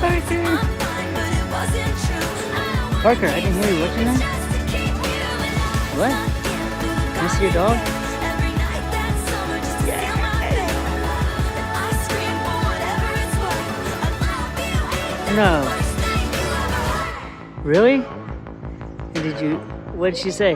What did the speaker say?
Parker! Parker, I can hear you. What's your name? What? Can I see your dog? No. Really? And what did she say?